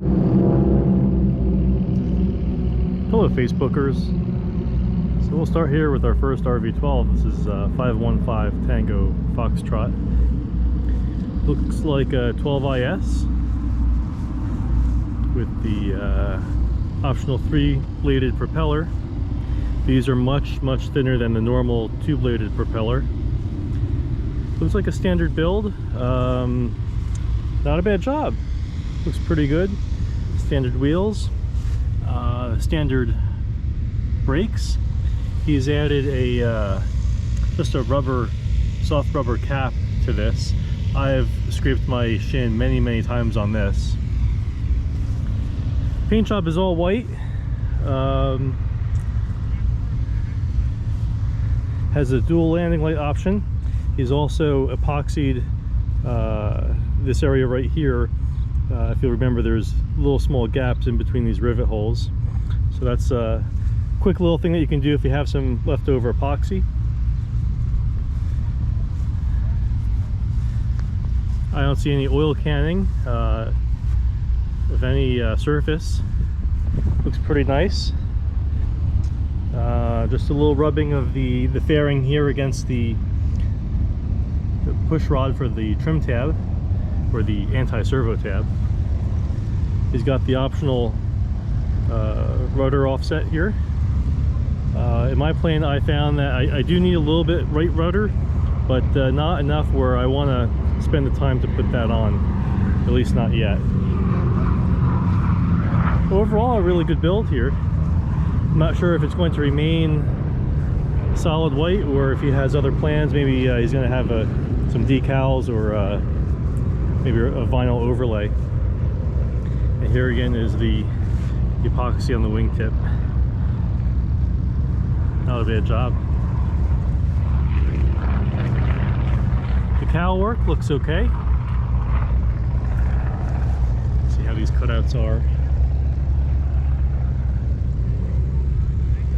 Hello Facebookers. So we'll start here with our first RV-12. This is 515 Tango Foxtrot. Looks like a 12IS with the optional 3-bladed propeller. These are much thinner than the normal 2-bladed propeller. Looks like a standard build. Not a bad job. Looks pretty good. Standard wheels. Standard brakes. He's added a just a soft rubber cap to this. I've scraped my shin many times on this. Paint job is all white. Has a dual landing light option. He's also epoxied this area right here. If you'll remember, there's little small gaps in between these rivet holes. So that's a quick little thing that you can do if you have some leftover epoxy. I don't see any oil canning of any surface. Looks pretty nice. Just a little rubbing of the fairing here against the push rod for the trim tab, or the anti-servo tab. He's got the optional rudder offset here. In my plane, I found that I do need a little bit right rudder, but not enough where I want to spend the time to put that on, at least not yet. Overall, a really good build here. I'm not sure if it's going to remain solid white or if he has other plans. Maybe he's going to have some decals or maybe a vinyl overlay. And here again is the epoxy on the wingtip. Not a bad job. The cowl work looks okay. Let's see how these cutouts are.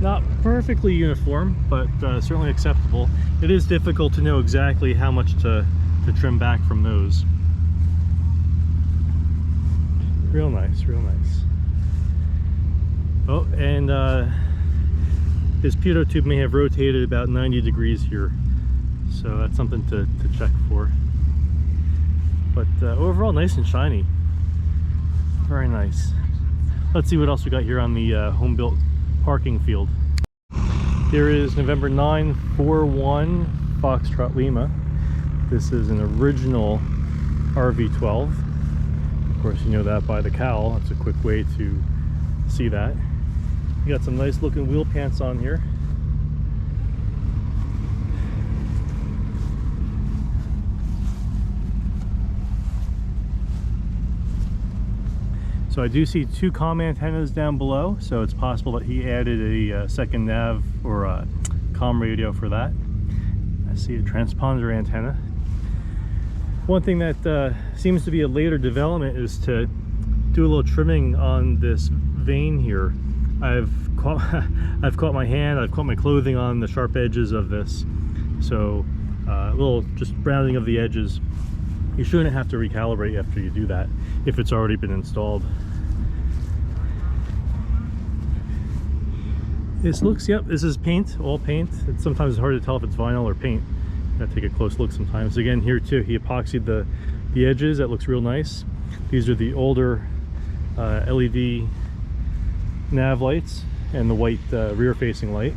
Not perfectly uniform, but certainly acceptable. It is difficult to know exactly how much to trim back from those. Real nice, real nice. Oh, and his pitot tube may have rotated about 90 degrees here, so that's something to check for. But overall, nice and shiny. Very nice. Let's see what else we got here on the home-built parking field. Here is November 941 Foxtrot Lima. This is an original RV-12. Of course, you know that by the cowl. That's a quick way to see that. You got some nice looking wheel pants on here. So I do see 2 comm antennas down below, so it's possible that he added a second nav or a comm radio for that. I see a transponder antenna. One thing that seems to be a later development is to do a little trimming on this vane here. I've caught my hand, I've caught my clothing on the sharp edges of this, so a little just rounding of the edges. You shouldn't have to recalibrate after you do that if it's already been installed. This looks, yep, this is paint, all paint. It's sometimes hard to tell if it's vinyl or paint. Gotta take a close look sometimes. Again, here too, he epoxied the edges. That looks real nice. These are the older LED nav lights and the white rear-facing light.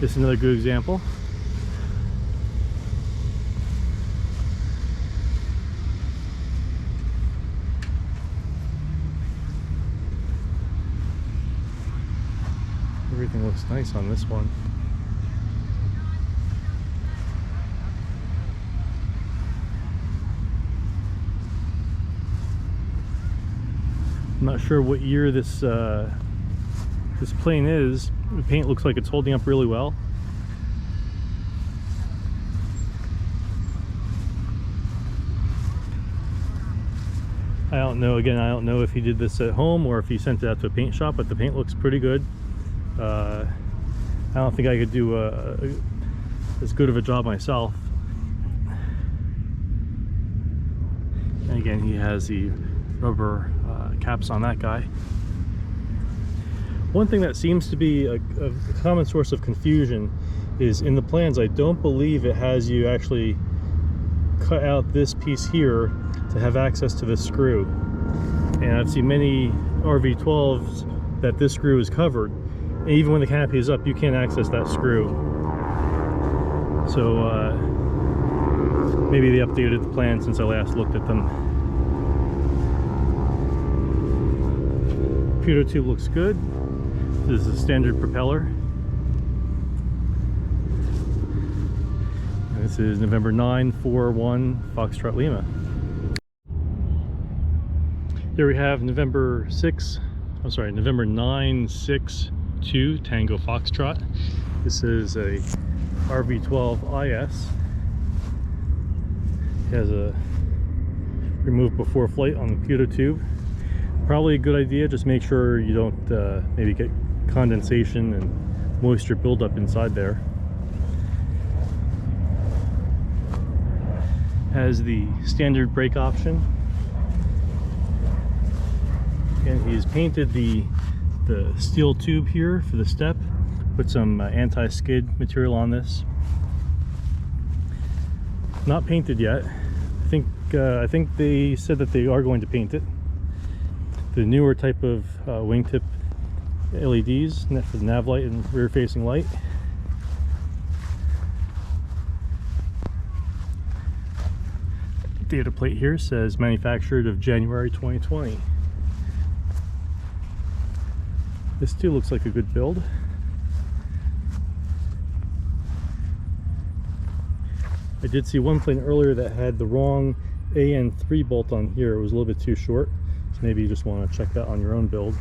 This is another good example. Everything looks nice on this one. I'm not sure what year this plane is. The paint looks like it's holding up really well. I don't know, again, I don't know if he did this at home or if he sent it out to a paint shop, but the paint looks pretty good. I don't think I could do as good of a job myself. And again, he has the rubber caps on that guy. One thing that seems to be a common source of confusion is in the plans, I don't believe it has you actually cut out this piece here to have access to this screw. And I've seen many RV-12s that this screw is covered. And even when the canopy is up, you can't access that screw. So maybe they updated the plan since I last looked at them. Pitot tube looks good. This is a standard propeller. And this is November 941 Foxtrot Lima. Here we have November 962 Tango Foxtrot. This is a RV-12's. It has a remove before flight on the pitot tube. Probably a good idea, just make sure you don't maybe get condensation and moisture buildup inside there. Has the standard brake option. And he's painted the steel tube here for the step, put some anti-skid material on this. Not painted yet. I think they said that they are going to paint it. The newer type of wingtip LEDs for the nav light and rear facing light. Data plate here says manufactured of January 2020. This too looks like a good build. I did see one plane earlier that had the wrong AN3 bolt on here. It was a little bit too short, so maybe you just want to check that on your own build.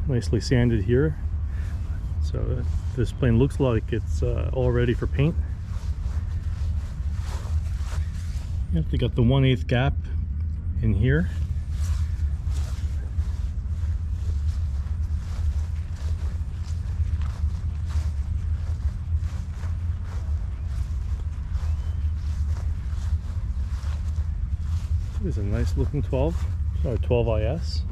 Nicely sanded here, so this plane looks like it's all ready for paint. Yep, they got the 1/8 gap in here. This is a nice looking 12 IS.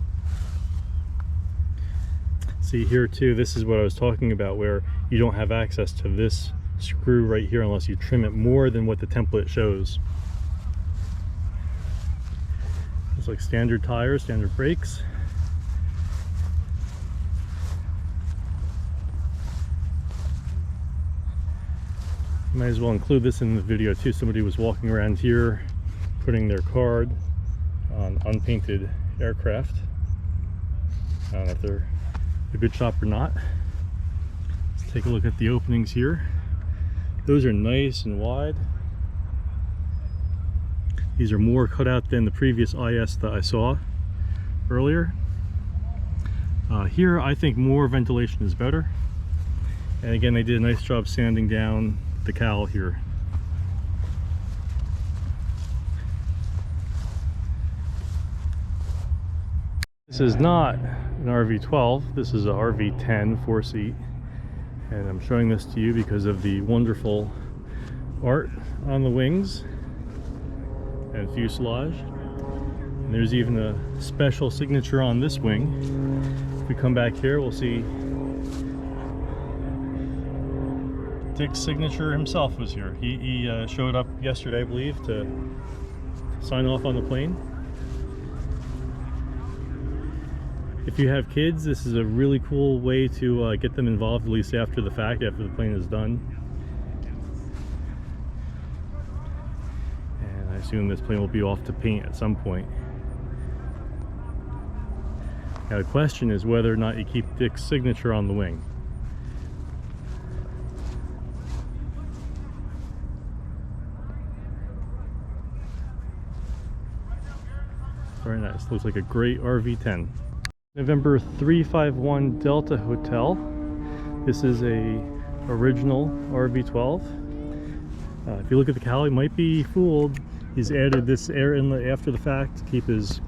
See here too, this is what I was talking about, where you don't have access to this screw right here unless you trim it more than what the template shows. It's like standard tires, standard brakes. Might as well include this in the video too. Somebody was walking around here putting their card on unpainted aircraft. I don't know if they're a good shop or not. Let's take a look at the openings here. Those are nice and wide. These are more cut out than the previous IS that I saw earlier. Here I think more ventilation is better. And again, they did a nice job sanding down the cowl here. This is not an RV-12, this is a RV-10 4-seat, and I'm showing this to you because of the wonderful art on the wings and fuselage. And there's even a special signature on this wing. If we come back here, we'll see Dick's signature himself was here. He showed up yesterday, I believe, to sign off on the plane. If you have kids, this is a really cool way to get them involved, at least after the fact, after the plane is done. And I assume this plane will be off to paint at some point. Now the question is whether or not you keep Dick's signature on the wing. Very nice, looks like a great RV-10. November 351 Delta Hotel. This is a original RV-12. If you look at the cowl, you might be fooled. He's added this air inlet after the fact to keep his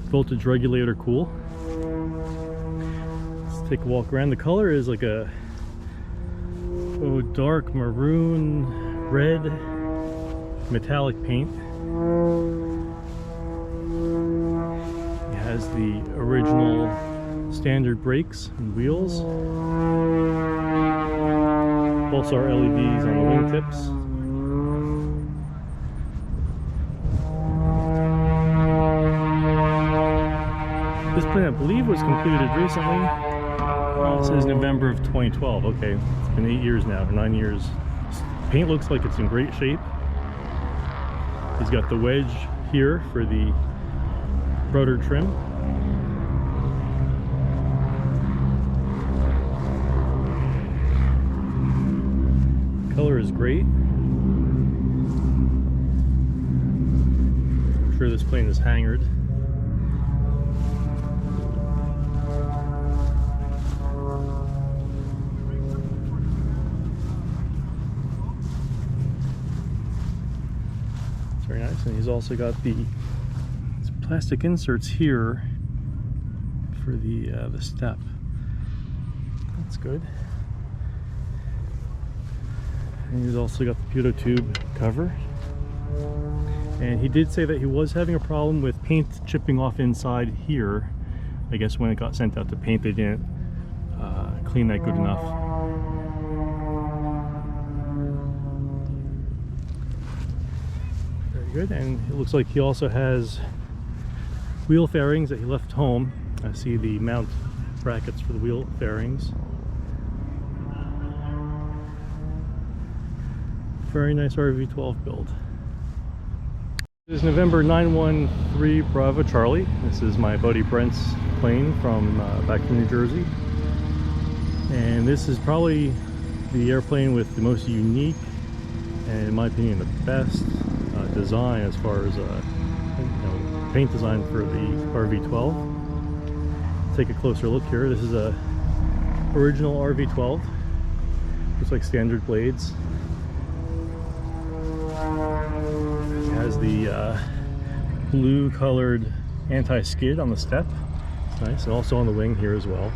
voltage regulator cool. Let's take a walk around. The color is like a Oh, dark maroon, red, metallic paint. It has the original standard brakes and wheels. Pulsar LEDs on the wingtips. This plane, I believe, was completed recently. It says November of 2012. Okay, it's been 8 years now, or 9 years. Paint looks like it's in great shape. He's got the wedge here for the rudder trim. Color is great. I'm sure this plane is hangared. Very nice, and he's also got these plastic inserts here for the step. That's good. And he's also got the pitot tube cover. And he did say that he was having a problem with paint chipping off inside here. I guess when it got sent out to paint, they didn't clean that good enough. Good, and it looks like he also has wheel fairings that he left home. I see the mount brackets for the wheel fairings. Very nice RV-12 build. This is November 913 Bravo Charlie. This is my buddy Brent's plane from back from New Jersey. And this is probably the airplane with the most unique and, in my opinion, the best design as far as paint design for the RV-12. Take a closer look here. This is a original RV-12. Looks like standard blades. It has the blue colored anti-skid on the step. It's nice, and also on the wing here as well.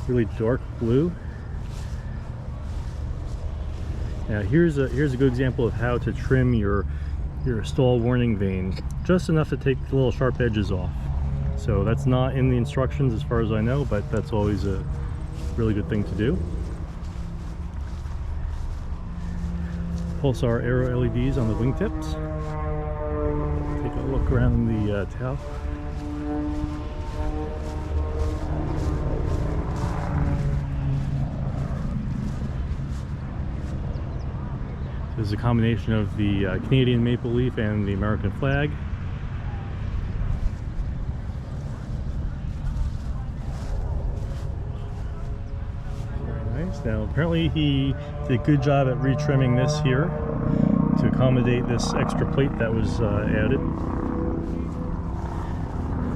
Really dark blue. Now here's a good example of how to trim your stall warning vane, just enough to take the little sharp edges off. So that's not in the instructions as far as I know, but that's always a really good thing to do. Pulsar aero LEDs on the wingtips. Take a look around the tail. This is a combination of the Canadian maple leaf and the American flag. Very nice. Now apparently he did a good job at retrimming this here to accommodate this extra plate that was added.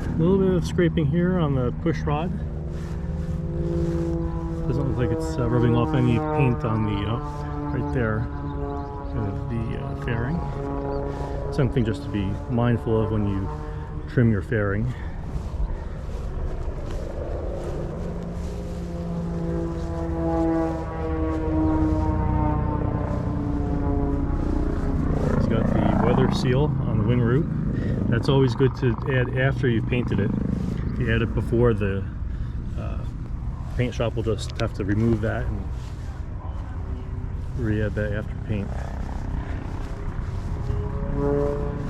A little bit of scraping here on the push rod. Doesn't look like it's rubbing off any paint on the right there. Of the fairing. Something just to be mindful of when you trim your fairing. It's got the weather seal on the wing root. That's always good to add after you've painted it. If you add it before, the paint shop will just have to remove that and re-add that after paint.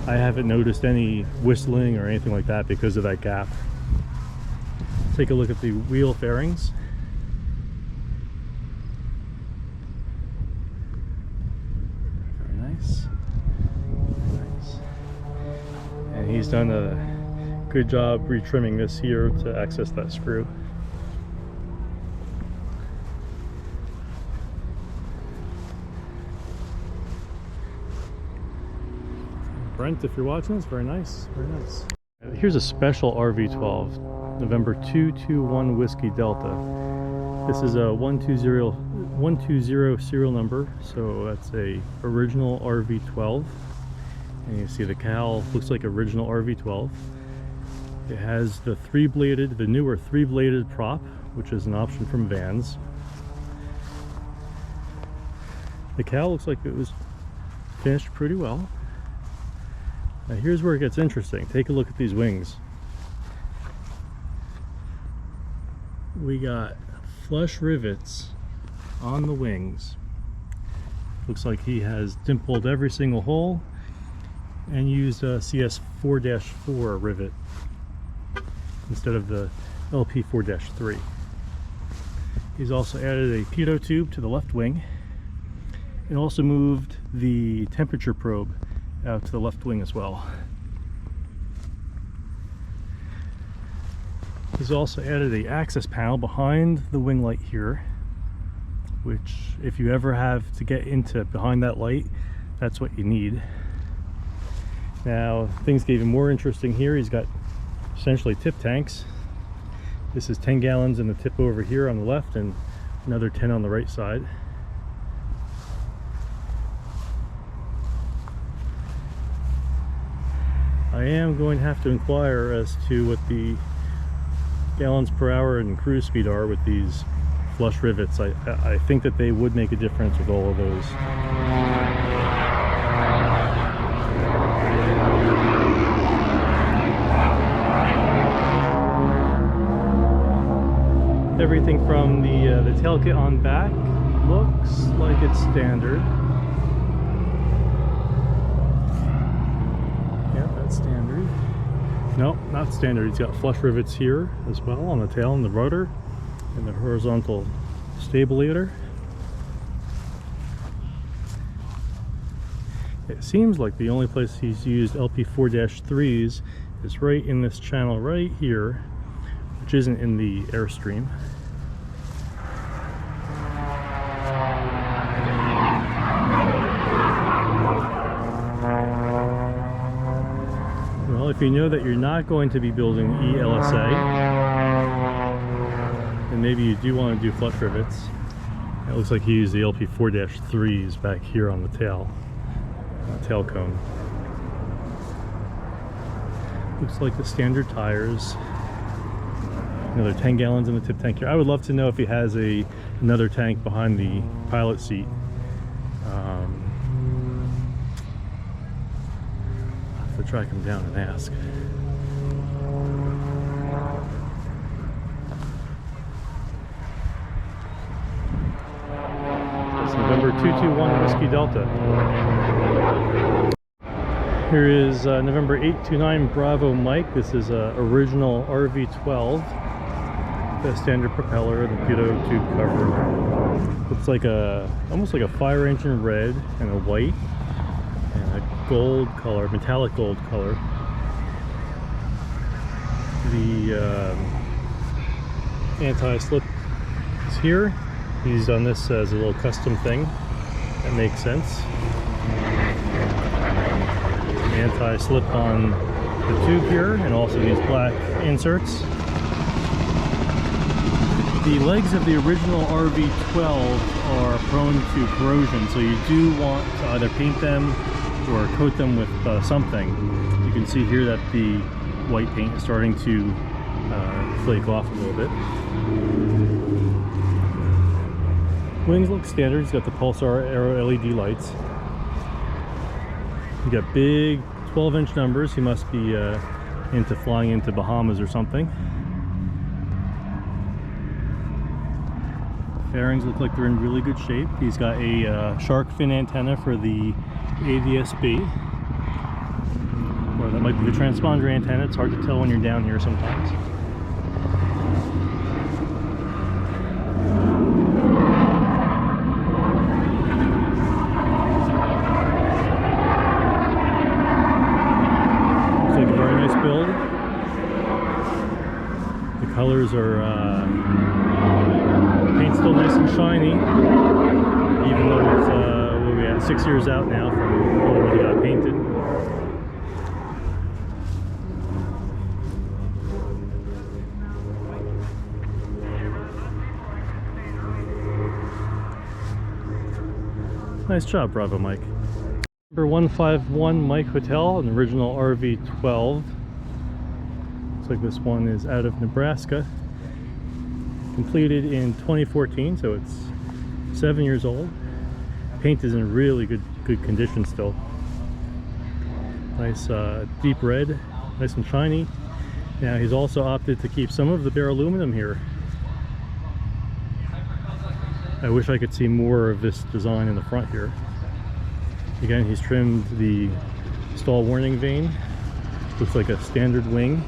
I haven't noticed any whistling or anything like that because of that gap. Take a look at the wheel fairings. Very nice. Very nice. And he's done a good job retrimming this here to access that screw. Brent, if you're watching this, very nice, very nice. Here's a special RV-12, November 221 Whiskey Delta. This is a 120 serial number, so that's a original RV-12. And you see the cowl looks like original RV-12. It has the newer three-bladed prop, which is an option from Vans. The cowl looks like it was finished pretty well. Now here's where it gets interesting. Take a look at these wings. We got flush rivets on the wings. Looks like he has dimpled every single hole and used a CS4-4 rivet instead of the LP4-3. He's also added a pitot tube to the left wing and also moved the temperature probe out to the left wing as well. He's also added an access panel behind the wing light here, which if you ever have to get into behind that light, that's what you need. Now things get even more interesting here. He's got essentially tip tanks. This is 10 gallons in the tip over here on the left and another 10 on the right side. I am going to have to inquire as to what the gallons per hour and cruise speed are with these flush rivets. I think that they would make a difference with all of those. Everything from the tail kit on back looks like it's standard. Yeah, that's standard. Nope, not standard. He's got flush rivets here as well on the tail and the rudder and the horizontal stabilator. It seems like the only place he's used LP4-3s is right in this channel right here, which isn't in the Airstream. Well, if you know that you're not going to be building ELSA, then maybe you do want to do flush rivets. It looks like he used the LP4-3s back here on the tail cone. Looks like the standard tires. Another 10 gallons in the tip tank here. I would love to know if he has another tank behind the pilot seat. I'll have to track him down and ask. It's November 221 Whiskey Delta. Here is November 829 Bravo Mike. This is original RV-12. The standard propeller, the pitot tube cover. Looks like almost like a fire engine red and a white and a gold color, metallic gold color. The anti-slip is here. He's done this as a little custom thing. That makes sense. Anti-slip on the tube here, and also these black inserts. The legs of the original RV-12 are prone to corrosion, so you do want to either paint them or coat them with something. You can see here that the white paint is starting to flake off a little bit. Wings look standard. He's got the Pulsar Aero LED lights. You got big 12-inch numbers. He must be into flying into Bahamas or something. Fairings look like they're in really good shape. He's got a shark fin antenna for the ADS-B, or that might be the transponder antenna. It's hard to tell when you're down here sometimes. Looks like a very nice build. The colors are paint's still nice and shiny, even though it's what are we at, 6 years out now from when he got painted. Nice job, Bravo Mike. Number 151 Mike Hotel, an original RV-12. Looks like this one is out of Nebraska. Completed in 2014, so it's 7 years old. paint is in really good condition still. Nice deep red, nice and shiny. Now he's also opted to keep some of the bare aluminum here. I wish I could see more of this design in the front here. Again, he's trimmed the stall warning vane. Looks like a standard wing.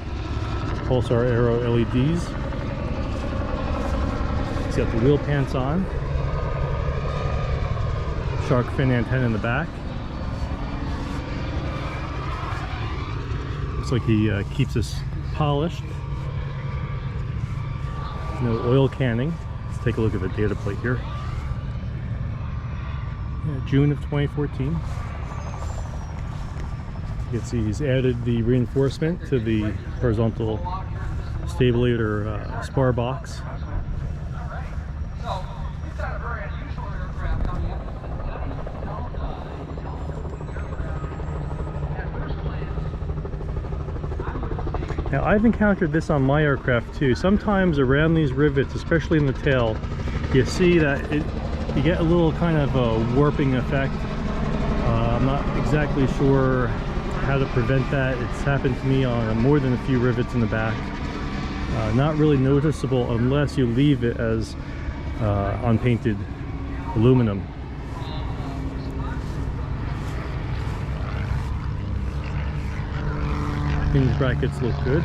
Pulsar Aero LEDs. He's got the wheel pants on. Shark fin antenna in the back. Looks like he keeps this polished. No oil canning. Let's take a look at the data plate here. Yeah, June of 2014. You can see he's added the reinforcement to the horizontal stabilator spar box. Now I've encountered this on my aircraft too. Sometimes around these rivets, especially in the tail, you see that you get a little kind of a warping effect. I'm not exactly sure how to prevent that. It's happened to me on more than a few rivets in the back. Not really noticeable unless you leave it as unpainted aluminum. Hinge brackets look good.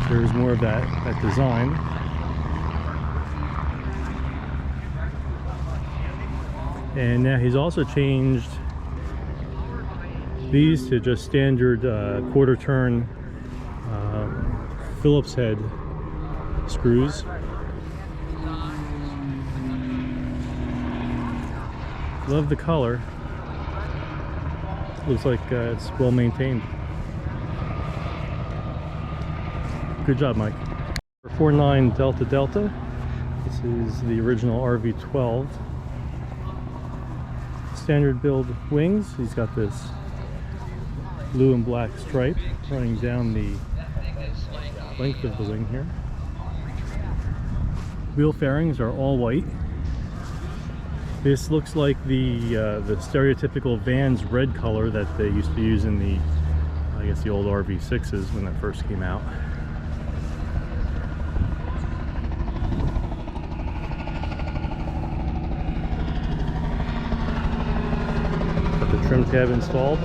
There's more of that design. And now he's also changed these to just standard quarter turn Phillips head screws. Love the color. Looks like it's well maintained. Good job, Mike. 49 Delta Delta. This is the original RV-12. Standard build wings. He's got this blue and black stripe running down the length of the wing here. Wheel fairings are all white. This looks like the stereotypical Vans red color that they used to use in the, I guess, the old RV-6s when that first came out. Got the trim tab installed.